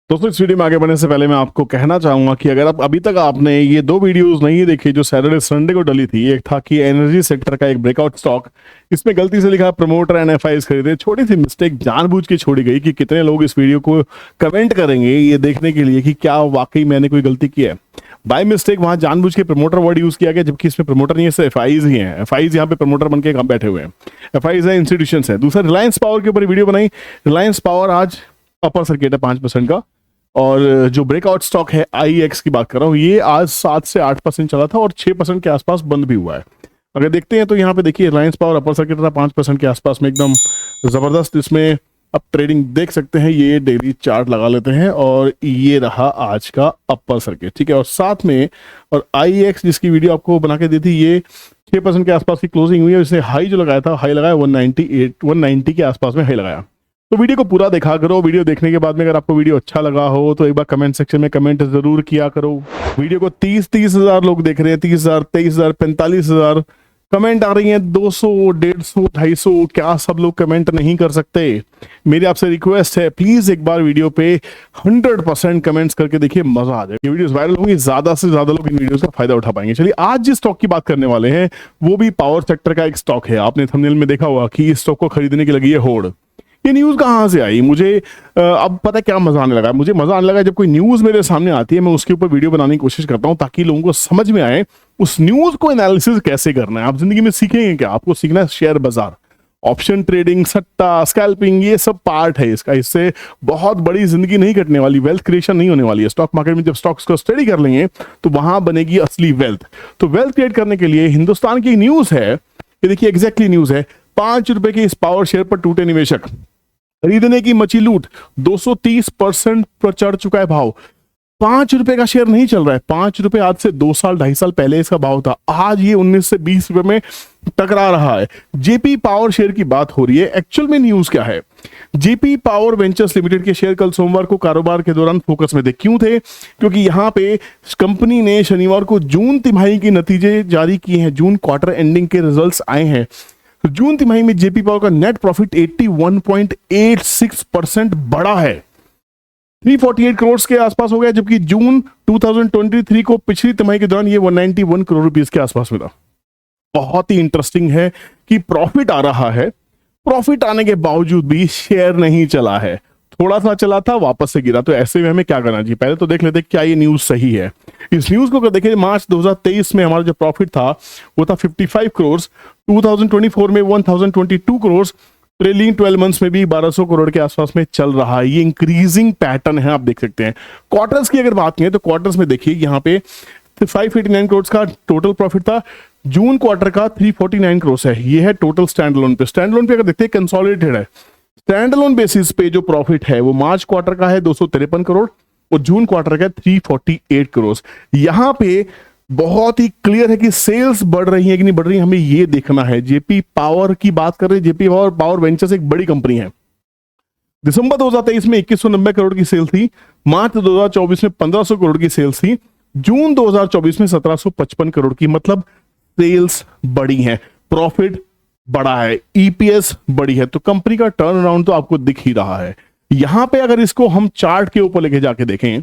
दोस्तों इस वीडियो में आगे बढ़ने से पहले मैं आपको कहना चाहूंगा कि अगर आप अभी तक आपने ये दो वीडियोस नहीं देखी जो सैटरडे संडे को डली थी, एक था कि एनर्जी सेक्टर का एक ब्रेकआउट स्टॉक, इसमें गलती से लिखा प्रमोटर एनएफआईज खरीदे। छोटी सी मिस्टेक जानबूझ के छोड़ी गई कि कितने लोग इस वीडियो को कमेंट करेंगे ये देखने के लिए कि क्या वाकई मैंने कोई गलती की है। बाय मिस्टेक वहां जानबूझ के प्रमोटर वर्ड यूज किया गया, जबकि इसमें प्रमोटर नहीं है, सिर्फ एफआईज ही हैं। एफआईज यहाँ पे प्रमोटर बन के बैठे हुए हैं। एफआईज है, इंस्टीट्यूशन है। दूसरा रिलायंस पावर के ऊपर वीडियो बनाई। रिलायंस पावर आज अपर सर्किट है 5% का, और जो ब्रेकआउट स्टॉक है आईएक्स की बात कर रहा हूँ, ये आज 7 से 8% चला था और 6% के आसपास बंद भी हुआ है। अगर देखते हैं तो यहाँ पे देखिए रिलायंस पावर अपर सर्किट था 5% के आसपास में, एकदम जबरदस्त इसमें अब ट्रेडिंग देख सकते हैं। ये डेली चार्ट लगा लेते हैं और ये रहा आज का अपर सर्किट, ठीक है। और साथ में और आईएक्स जिसकी वीडियो आपको बना के दी थी, ये 6% के आसपास की क्लोजिंग हुई है। इसने हाई जो लगाया था, हाई लगाया 190 के आसपास में हाई लगाया। तो वीडियो को पूरा देखा करो। वीडियो देखने के बाद में अगर आपको वीडियो अच्छा लगा हो तो एक बार कमेंट सेक्शन में कमेंट जरूर किया करो। वीडियो को 30 हजार लोग देख रहे हैं, 30,000, 23,000, 45,000 कमेंट आ रही हैं, 200, 150, 250। क्या सब लोग कमेंट नहीं कर सकते? मेरी आपसे रिक्वेस्ट है, प्लीज एक बार वीडियो पे 100% कमेंट्स करके देखिए, मजा आ जाए। ये वीडियोस वायरल होंगी, ज्यादा से ज्यादा लोग इन वीडियोस का फायदा उठा पाएंगे। चलिए आज जिस स्टॉक की बात करने वाले हैं वो भी पावर सेक्टर का एक स्टॉक है। आपने थंबनेल में देखा होगा कि इस स्टॉक को खरीदने की लगी है होड़। ये न्यूज कहाँ से आई? मुझे अब पता है क्या मजा आने लगा। मुझे मजा आने लगा जब कोई न्यूज मेरे सामने आती है, मैं उसके ऊपर वीडियो बनाने की कोशिश करता हूँ ताकि लोगों को समझ में आए उस न्यूज को एनालिसिस कैसे करना है। आप जिंदगी में सीखेंगे क्या? आपको सीखना है शेयर बाजार, ऑप्शन ट्रेडिंग, सट्टा, स्कैल्पिंग, ये सब पार्ट है इसका। इससे बहुत बड़ी जिंदगी नहीं कटने वाली, वेल्थ क्रिएशन नहीं होने वाली है। स्टॉक मार्केट में जब स्टॉक्स को स्टडी कर लेंगे तो वहां बनेगी असली वेल्थ। तो वेल्थ क्रिएट करने के लिए हिंदुस्तान की न्यूज है, ये देखिए एग्जैक्टली न्यूज है। 5 रुपए के इस पावर शेयर पर टूटे निवेशक, खरीदने की मची लूट, 230% पर चढ़ चुका है भाव। 5 रुपए का शेयर नहीं चल रहा है। 5 रुपए आज से 2 साल 2.5 साल पहले इसका भाव था। आज ये 19 से 20 रुपए में टकरा रहा है। जेपी पावर शेयर की बात हो रही है। एक्चुअल में न्यूज क्या है? जेपी पावर वेंचर्स लिमिटेड के शेयर कल सोमवार को कारोबार के दौरान फोकस में थे। क्यों थे? क्योंकि यहां पे कंपनी ने शनिवार को जून तिमाही के नतीजे जारी किए हैं। जून क्वार्टर एंडिंग के रिजल्ट्स आए हैं। जून तिमाही में जेपी पावर का नेट प्रॉफिट 81.86% बढ़ा है, 348 करोड़ के आसपास हो गया, जबकि जून 2023 को पिछली तिमाही के दौरान ये 191 करोड़ रुपीस के आसपास मिला। बहुत ही इंटरेस्टिंग है कि प्रॉफिट आ रहा है, प्रॉफिट आने के बावजूद भी शेयर नहीं चला है। थोड़ा सा चला था, वापस से गिरा। तो ऐसे में हमें क्या करना चाहिए? पहले तो देख लेते क्या ये न्यूज सही है। इस न्यूज को अगर देखें, मार्च 2023 में हमारा जो प्रॉफिट था वो था 55 करोड़, 2024 में 1022 करोड़, ट्रेलिंग 12 मंथ्स में भी 1200 करोड़ के आसपास में चल रहा है। ये इंक्रीजिंग पैटर्न है, आप देख सकते हैं। क्वार्टर्स की अगर बात करें तो क्वार्टर्स में देखिए यहाँ पे 589 करोड़ का टोटल प्रॉफिट था। जून क्वार्टर का 349 करोड़ है। ये है टोटल स्टैंड लोन पे। स्टैंड लोन पे अगर देखते हैं कंसोलिडेटेड है। स्टैंड लोन बेसिस पे जो प्रॉफिट है वो मार्च क्वार्टर का है 253 करोड़ और जून क्वार्टर का 348 करोड़। यहां पे बहुत ही क्लियर है कि सेल्स बढ़ रही है कि नहीं बढ़ रही है, हमें ये देखना है। जेपी पावर की बात कर रहे हैं। जेपी पावर वेंचर्स एक बड़ी कंपनी है। दिसंबर 2023 में 2190 करोड़ की सेल थी। मार्च 2024 में 1500 करोड़ की सेल्स थी। जून 2024 में 1755 करोड़ की, मतलब सेल्स बढ़ी है, प्रॉफिट बड़ा है, ईपीएस बड़ी है। तो कंपनी का टर्न अराउंड तो आपको दिख ही रहा है। यहां पे अगर इसको हम चार्ट के ऊपर लेके जाके देखें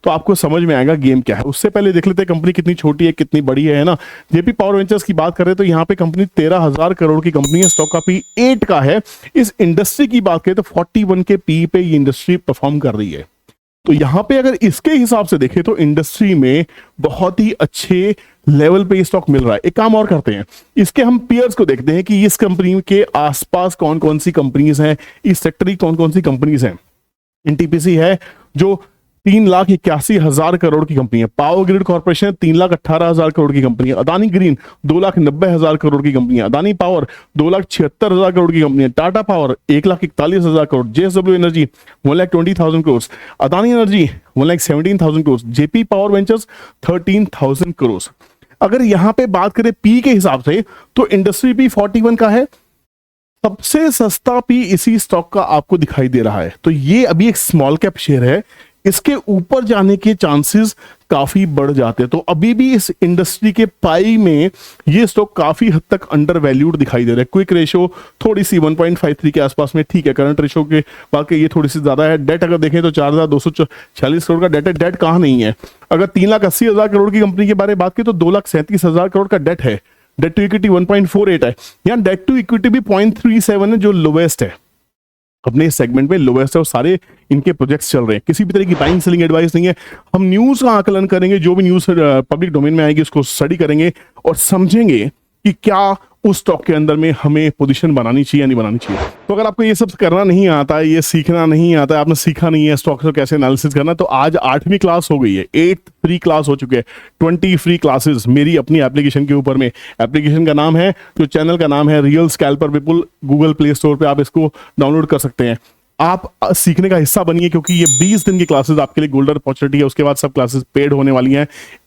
तो आपको समझ में आएगा गेम क्या है। उससे पहले देख लेते हैं कंपनी कितनी छोटी है कितनी बड़ी है ना। जेपी पावर वेंचर्स की बात करें तो यहाँ पे कंपनी 13,000 करोड़ की कंपनी है। स्टॉक का पी 8 का है। इस इंडस्ट्री की बात करें तो 41 के पी पे ये इंडस्ट्री परफॉर्म कर रही है। तो यहां पे अगर इसके हिसाब से देखें तो इंडस्ट्री में बहुत ही अच्छे लेवल पे स्टॉक मिल रहा है। एक काम और करते हैं, इसके हम पीयर्स को देखते हैं कि इस कंपनी के आसपास कौन कौन सी कंपनीज हैं, इस सेक्टर की कौन कौन सी कंपनीज हैं। एनटीपीसी है जो 3,81,000 करोड़ की कंपनी है। पावर ग्रिड कॉर्पोरेशन 3,18,000 करोड़ की कंपनी है। अदानी ग्रीन 2,90,000 करोड़ की कंपनी है। अदानी पावर 2,76,000 करोड़ की कंपनी है। Tata power 1,41,000 crore. JSW energy 1,20,000 crore. Adani energy 1,17,000 crore. JP power ventures 13,000 crore. अगर यहां पे बात करें पी के हिसाब से तो इंडस्ट्री पी 41 का है। सबसे सस्ता पी इसी स्टॉक का आपको दिखाई दे रहा है। तो ये अभी एक स्मॉल कैप शेयर है। इसके ऊपर जाने के चांसेस काफी बढ़ जाते हैं। तो अभी भी इस इंडस्ट्री के पाई में ये स्टॉक काफी हद तक अंडर वैल्यूड दिखाई दे रहा है। क्विक रेशो थोड़ी सी 1.53 के आसपास में ठीक है, करंट रेशो के वाकई ये थोड़ी सी ज्यादा है। डेट अगर देखें तो 4,246 करोड़ का डेट है। डेट कहाँ नहीं है, अगर 3,80,000 करोड़ की कंपनी के बारे में बात की तो 2,37,000 करोड़ का डेट है। डेट टू इक्विटी 1.48 है, यहाँ डेट टू इक्विटी भी 0.37 है, जो लोवेस्ट है अपने सेगमेंट में, लोवेस्ट है। और सारे इनके प्रोजेक्ट्स चल रहे हैं, किसी भी तरह की बाइंग सेलिंग एडवाइस नहीं है। हम न्यूज का आकलन करेंगे, जो भी न्यूज पब्लिक डोमेन में आएगी उसको स्टडी करेंगे और समझेंगे कि क्या उस स्टॉक के अंदर में हमें पोजीशन बनानी चाहिए या नहीं बनानी चाहिए। तो अगर आपको ये सब करना नहीं आता है, ये सीखना नहीं आता है, आपने सीखा नहीं है स्टॉक को कैसे एनालिसिस करना, तो आज 8वीं क्लास हो गई है, 8th फ्री क्लास हो चुके हैं, 20 फ्री क्लासेस मेरी अपनी एप्लीकेशन के ऊपर में। एप्लीकेशन का नाम है, जो चैनल का नाम है रियल स्कैल्पर विपुल। गूगल प्ले स्टोर पे आप इसको डाउनलोड कर सकते हैं। आप सीखने का हिस्सा बनिए, क्योंकि ये 20 दिन की क्लासेस आपके लिए गोल्डन अपॉर्चुनिटी है। उसके बाद सब क्लासेस पेड होने वाली हैं।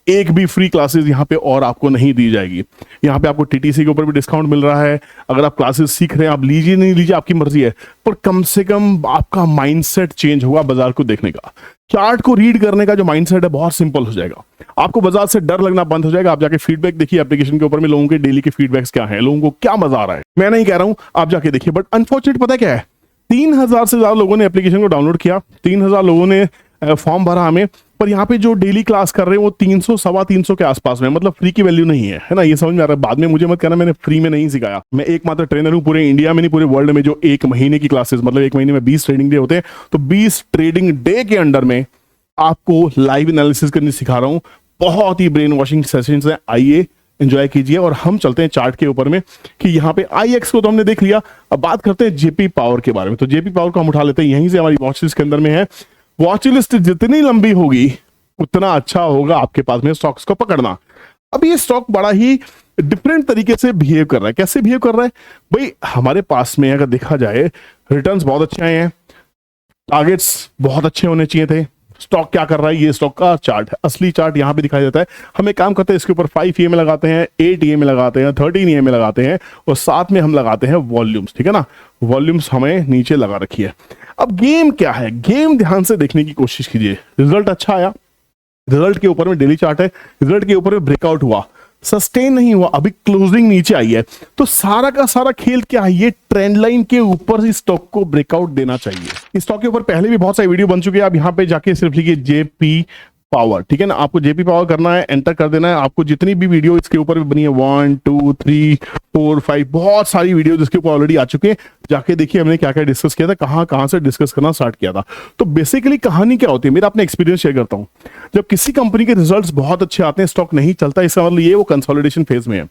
एक भी फ्री क्लासेस यहाँ पे और आपको नहीं दी जाएगी। यहाँ पे आपको टीटीसी के ऊपर भी डिस्काउंट मिल रहा है। अगर आप क्लासेस सीख रहे हैं, आप लीजिए नहीं लीजिए आपकी मर्जी है, पर कम से कम आपका माइंडसेट चेंज होगा बाजार को देखने का। चार्ट को रीड करने का जो माइंडसेट है बहुत सिंपल हो जाएगा। आपको बाजार से डर लगना बंद हो जाएगा। आप जाके फीडबैक देखिए एप्लीकेशन के ऊपर में, लोगों के डेली के फीडबैक्स क्या है, लोगों को क्या मजा आ रहा है। मैं नहीं कह रहा हूं, आप जाके देखिए। बट अनफॉर्चुनेट पता क्या है, 3,000 से ज्यादा लोगों ने एप्लीकेशन को डाउनलोड किया, 3,000 लोगों ने फॉर्म भरा हमें, पर यहाँ पे जो डेली क्लास कर रहे हैं वो 300 सवा 300 के आसपास में, मतलब फ्री की वैल्यू नहीं है ना। ये समझ में आ रहा है। बाद में मुझे मत कहना मैंने फ्री में नहीं सिखाया। मैं एकमात्र ट्रेनर हूँ पूरे इंडिया में नहीं, पूरे वर्ल्ड में, जो 1 महीने की क्लासेस, मतलब 1 महीने में 20 ट्रेडिंग डे होते हैं, तो 20 ट्रेडिंग डे के अंडर में आपको लाइव एनालिसिस करनी सिखा रहा हूँ। बहुत ही ब्रेन वॉशिंग सेशंस है, आइए एंजॉय कीजिए। और हम चलते हैं चार्ट के ऊपर में कि यहाँ पे IX को तो हमने देख लिया। अब बात करते हैं जेपी पावर के बारे में। तो जेपी पावर को हम उठा लेते हैं, यहीं से हमारी वॉच लिस्ट के अंदर में है। वॉच लिस्ट जितनी लंबी होगी उतना अच्छा होगा आपके पास में स्टॉक्स को पकड़ना। अब ये स्टॉक बड़ा ही डिफरेंट तरीके से बिहेव कर रहा है। कैसे बिहेव कर रहा है भाई, हमारे पास में अगर देखा जाए रिटर्न्स बहुत अच्छे आए हैं, टारगेट्स बहुत अच्छे होने चाहिए थे। स्टॉक क्या कर रहा है, ये स्टॉक का चार्ट है, असली चार्ट यहां पे दिखाई देता है। हम एक काम करते हैं, इसके ऊपर 5 EMA लगाते हैं, 8 EMA लगाते हैं, 13 EMA लगाते हैं, और साथ में हम लगाते हैं वॉल्यूम्स। ठीक है ना, वॉल्यूम्स हमें नीचे लगा रखी है। अब गेम क्या है, गेम ध्यान से देखने की कोशिश कीजिए। रिजल्ट अच्छा आया, रिजल्ट के ऊपर में डेली चार्ट है, रिजल्ट के ऊपर में ब्रेकआउट हुआ, सस्टेन नहीं हुआ, अभी क्लोजिंग नीचे आई है। तो सारा का सारा खेल क्या है, ये ट्रेंड लाइन के ऊपर इस स्टॉक को ब्रेकआउट देना चाहिए। इस स्टॉक के ऊपर पहले भी बहुत सारी वीडियो बन चुकी है। आप यहाँ पे जाके सिर्फ लिखिए जेपी पावर, ठीक है ना, आपको जेपी पावर करना है, एंटर कर देना है। आपको जितनी भी वीडियो इसके ऊपर बनी है 1 2 3 4 5 बहुत सारी वीडियो इसके ऊपर ऑलरेडी आ चुके हैं। जाके देखिए हमने क्या क्या डिस्कस किया था, कहां से डिस्कस करना स्टार्ट किया था। तो बेसिकली कहानी क्या होती है, मेरा अपना एक्सपीरियंस शेयर करता हूं। जब किसी कंपनी के रिजल्ट्स बहुत अच्छे आते हैं, स्टॉक नहीं चलता, इसका मतलब ये वो कंसोलिडेशन फेज में है।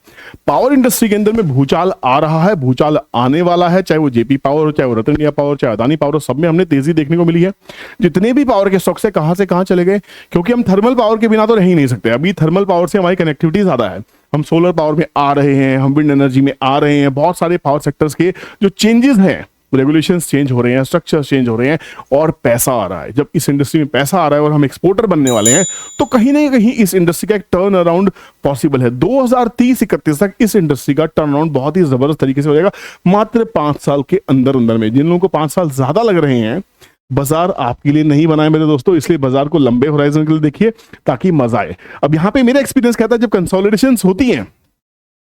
पावर इंडस्ट्री के अंदर में भूचाल आ रहा है, भूचाल आने वाला है, चाहे वो जेपी पावर हो, चाहे वो रतन इंडिया पावर, चाहे अदानी पावर हो, सब में हमने तेजी देखने को मिली है। जितने भी पावर के स्टॉक्स है कहां चले गए, क्योंकि हम थर्मल पावर के बिना तो रह ही नहीं सकते। अभी थर्मल पावर से हमारी कनेक्टिविटी ज्यादा है, हम सोलर पावर में आ रहे हैं, हम विंड एनर्जी में आ रहे हैं। बहुत सारे पावर सेक्टर्स के जो चेंजेस हैं, रेगुलेशंस चेंज हो रहे हैं, स्ट्रक्चर्स चेंज हो रहे हैं, और पैसा आ रहा है। जब इस इंडस्ट्री में पैसा आ रहा है और हम एक्सपोर्टर बनने वाले हैं, तो कहीं ना कहीं इस इंडस्ट्री का एक टर्न अराउंड पॉसिबल है। 2030-31 तक इस इंडस्ट्री का टर्न अराउंड बहुत ही जबरदस्त तरीके से हो जाएगा, मात्र 5 साल के अंदर अंदर में। जिन लोगों को 5 साल ज्यादा लग रहे हैं, बाजार आपके लिए नहीं बना है मेरे दोस्तों, इसलिए बाजार को लंबे होराइजन के लिए देखिए ताकि मजा आए। अब यहाँ पे मेरा एक्सपीरियंस कहता है, जब कंसोलिडेशंस होती हैं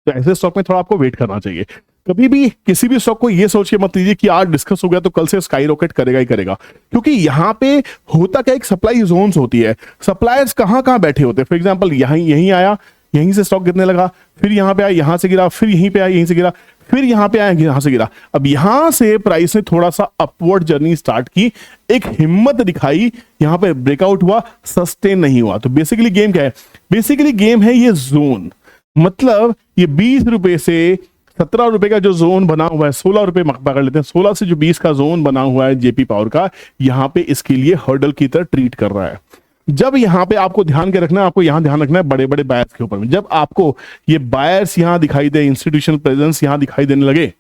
तो ऐसे स्टॉक में थोड़ा आपको वेट करना चाहिए। कभी भी किसी भी स्टॉक को ये सोच के मत लीजिए कि आज डिस्कस हो गया तो कल से स्काई रॉकेट करेगा ही करेगा, क्योंकि यहाँ पे होता क्या, एक सप्लाई जोन्स होती है। सप्लायर्स कहाँ बैठे होते हैं। फॉर एग्जांपल यहीं आया, यहीं से स्टॉक गिरने लगा, फिर यहाँ पे आया, यहां से गिरा, फिर यहीं पे आया, यहीं से गिरा, फिर यहाँ पे आया, यहां से गिरा। अब यहां से प्राइस ने थोड़ा सा अपवर्ड जर्नी स्टार्ट की, एक हिम्मत दिखाई, यहां पे ब्रेकआउट हुआ, सस्टेन नहीं हुआ। तो बेसिकली गेम क्या है, बेसिकली गेम है ये जोन। मतलब ये 20 रुपए से 17 रुपए का जो जोन बना हुआ है, 16 रुपए पकड़ लेते हैं, 16 से जो 20 का जोन बना हुआ है जेपी पावर का, यहां पे इसके लिए हर्डल की तरह ट्रीट कर रहा है। जब यहां पे आपको ध्यान के रखना है, आपको यहां ध्यान रखना है बड़े बड़े बायर्स के ऊपर में। जब आपको ये बायर्स यहां दिखाई दे, इंस्टीट्यूशनल प्रेजेंस यहां दिखाई देने लगे,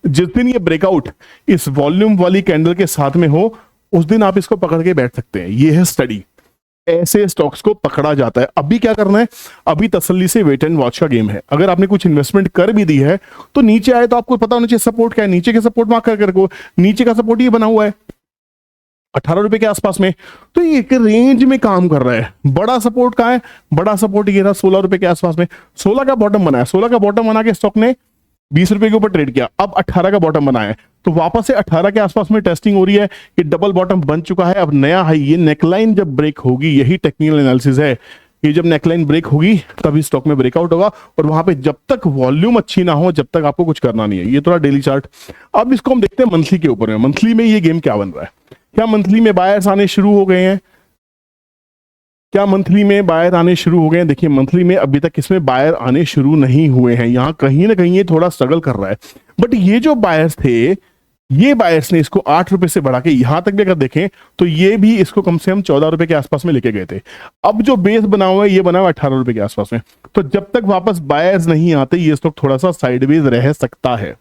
जिस दिन ये ब्रेकआउट इस वॉल्यूम वाली कैंडल के साथ में हो, उस दिन आप इसको पकड़ के बैठ सकते हैं। ये है स्टडी, ऐसे स्टॉक्स को पकड़ा जाता है। अभी क्या करना है, अभी तसल्ली से वेट एंड वॉच का गेम है। अगर आपने कुछ इन्वेस्टमेंट कर भी दी है तो नीचे आए तो आपको पता होना चाहिए सपोर्ट क्या है, नीचे के सपोर्ट मार्क करके रखो। नीचे का सपोर्ट ये बना हुआ है, 18 रुपए के आसपास में। तो ये एक रेंज में काम कर रहा है। बड़ा सपोर्ट कहाँ है? बड़ा सपोर्ट ये था 16 रुपए के आसपास में। 16 का बॉटम बनाया, 16 का बॉटम बना के स्टॉक ने 20 रुपए के ऊपर ट्रेड किया, अब 18 का बॉटम बनाया है। तो वापस से 18 के आसपास में टेस्टिंग हो रही है कि डबल बॉटम बन चुका है, अब नया हाई। ये नेकलाइन जब ब्रेक होगी, यही टेक्निकल एनालिसिस है, कि जब नेकलाइन ब्रेक होगी तभी स्टॉक में ब्रेकआउट होगा। और वहां पे जब तक वॉल्यूम अच्छी ना हो, जब तक आपको कुछ करना नहीं है। ये थोड़ा डेली चार्ट। अब इसको हम देखते हैं मंथली के ऊपर में। मंथली में ये गेम क्या बन रहा है? क्या मंथली में बायर्स आने शुरू हो गए हैं? क्या मंथली में बायर आने शुरू हो गए हैं? देखिए मंथली में अभी तक इसमें बायर आने शुरू नहीं हुए हैं। यहां कहीं ना कहीं ये थोड़ा स्ट्रगल कर रहा है। बट ये जो बायर्स थे, ये बायर्स ने इसको 8 रुपए से बढ़ा के यहां तक भी अगर देखें तो ये भी इसको कम से कम 14 रुपए के आसपास में लेके गए थे। अब जो बेस बना हुआ है ये बना हुआ 18 रुपए के आसपास में। तो जब तक वापस बायर्स नहीं आते, ये स्टॉक थोड़ा सा साइडवेज रह सकता है।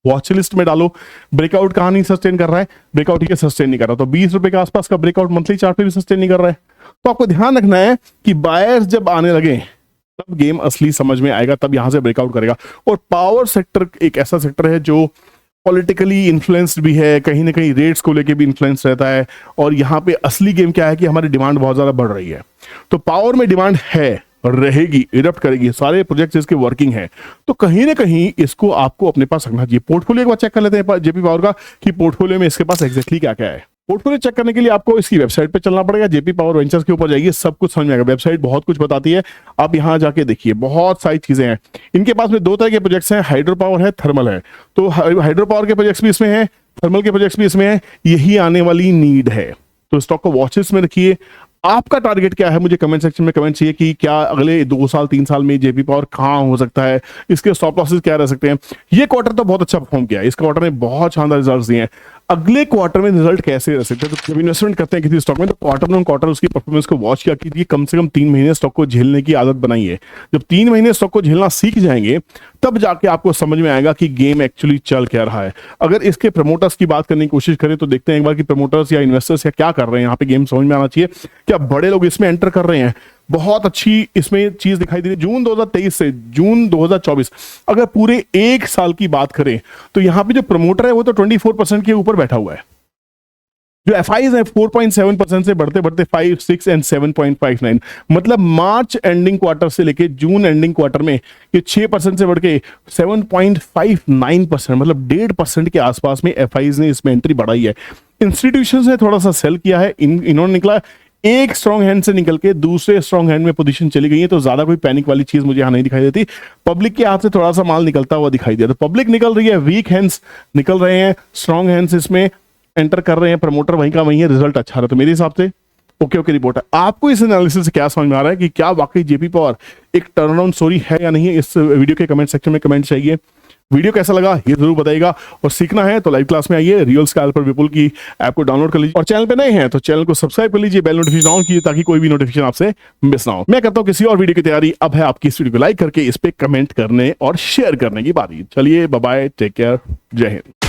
वॉच लिस्ट में डालो। ब्रेकआउट कहां नहीं सस्टेन कर रहा है? ब्रेकआउट ये सस्टेन नहीं कर रहा। तो 20 रुपए के आसपास का ब्रेकआउट मंथली चार्ट पे भी सस्टेन नहीं कर रहा है। तो आपको ध्यान रखना है कि बायर्स जब आने लगे तब गेम असली समझ में आएगा, तब यहां से ब्रेकआउट करेगा। और पावर सेक्टर एक ऐसा सेक्टर है जो पॉलिटिकली इन्फ्लुएंस्ड भी है, कहीं ना कहीं रेट्स को लेके भी इन्फ्लुएंस रहता है। और यहाँ पे असली गेम क्या है कि हमारी डिमांड बहुत ज्यादा बढ़ रही है। तो पावर में डिमांड है, रहेगी, इरप्ट करेगी, सारे प्रोजेक्ट्स इसके वर्किंग है। तो कहीं ना कहीं इसको आपको अपने पास रखना चाहिए। पोर्टफोलियो एक बार चेक कर लेते हैं जेपी पावर का कि पोर्टफोलियो में इसके पास एग्जैक्टली क्या क्या है। पोर्टफोलियो चेक करने के लिए आपको इसकी वेबसाइट पे चलना पड़ेगा। जेपी पावर वेंचर्स के ऊपर जाइए, सब कुछ समझ में आएगा। वेबसाइट बहुत कुछ बताती है, आप यहां जाके देखिए, बहुत सारी चीजें हैं। इनके पास में दो तरह के प्रोजेक्ट्स हैं, हाइड्रो पावर है, थर्मल है। तो हाइड्रो पावर के प्रोजेक्ट्स भी इसमें है, थर्मल के प्रोजेक्ट्स भी इसमें है। यही आने वाली नीड है। तो स्टॉक को वॉचेस में रखिए। आपका टारगेट क्या है? मुझे कमेंट सेक्शन में कमेंट चाहिए कि क्या अगले 2 साल 3 साल में जेपी पावर कहां हो सकता है, इसके स्टॉप लॉसेस क्या रह सकते हैं। ये क्वार्टर तो बहुत अच्छा परफॉर्म किया है, इस क्वार्टर ने बहुत शानदार रिजल्ट्स दिए हैं। अगले क्वार्टर में रिजल्ट कैसे रह सकते हैं? तो जब इन्वेस्टमेंट करते हैं किसी स्टॉक में, तो क्वार्टर ऑन क्वार्टर उसकी परफॉर्मेंस को वॉच किया कीजिए। कम से कम 3 महीने स्टॉक को झेलने की आदत बनाइए। जब 3 महीने स्टॉक को झेलना सीख जाएंगे, तब जाके आपको समझ में आएगा कि गेम एक्चुअली चल क्या रहा है। अगर इसके प्रमोटर्स की बात करने की कोशिश करें तो देखते हैं एक बार कि प्रमोटर्स या इन्वेस्टर्स या क्या कर रहे हैं। यहाँ पे गेम समझ में आना चाहिए। क्या बड़े लोग इसमें एंटर कर रहे हैं? बहुत अच्छी इसमें चीज दिखाई दे रही है। जून 2023 से जून 2024, अगर पूरे 1 साल की बात करें तो यहाँ पे जो प्रमोटर है वो तो 24% के ऊपर बैठा हुआ है। जो एफआईज है 4.7% से बढ़ते बढ़ते 5, 6 एंड 7.59, मतलब मार्च एंडिंग क्वार्टर से लेके जून एंडिंग क्वार्टर में ये 6% से बढ़ के 7.59%, मतलब 1.5% के आसपास में एफआईज ने इसमें एंट्री बढ़ाई है। इंस्टीट्यूशंस ने थोड़ा सा सेल किया है। इन्होंने निकला एक स्ट्रॉन्ग हैंड से निकल के दूसरे स्ट्रॉन्ग हैंड में पोजीशन चली गई है। तो ज्यादा कोई पैनिक वाली चीज मुझे यहां नहीं दिखाई देती। पब्लिक के हाथ से थोड़ा सा माल निकलता हुआ दिखाई दिया। तो पब्लिक निकल रही है, वीक हैंड्स निकल रहे हैं, स्ट्रॉन्ग हैंड्स इसमें एंटर कर रहे हैं। प्रमोटर वहीं का वहीं है, रिजल्ट अच्छा रहा। तो मेरे हिसाब से ओके रिपोर्ट है। आपको इस एनालिसिस से क्या समझ में आ रहा है कि क्या वाकई जेपी पावर एक टर्नअराउंड स्टोरी है या नहीं है? इस वीडियो के कमेंट सेक्शन में कमेंट चाहिए। वीडियो कैसा लगा ये जरूर बताइएगा। और सीखना है तो लाइव क्लास में आइए। रियल स्कैल्पर विपुल की ऐप को डाउनलोड कर लीजिए। और चैनल पे नए हैं तो चैनल को सब्सक्राइब कर लीजिए, बेल नोटिफिकेशन ऑन कीजिए ताकि कोई भी नोटिफिकेशन आपसे मिस ना हो। मैं करता हूं किसी और वीडियो की तैयारी। अब है आपकी इस वीडियो को लाइक करके इस पे कमेंट करने और शेयर करने की बारी। चलिए बाय बाय, टेक केयर, जय हिंद।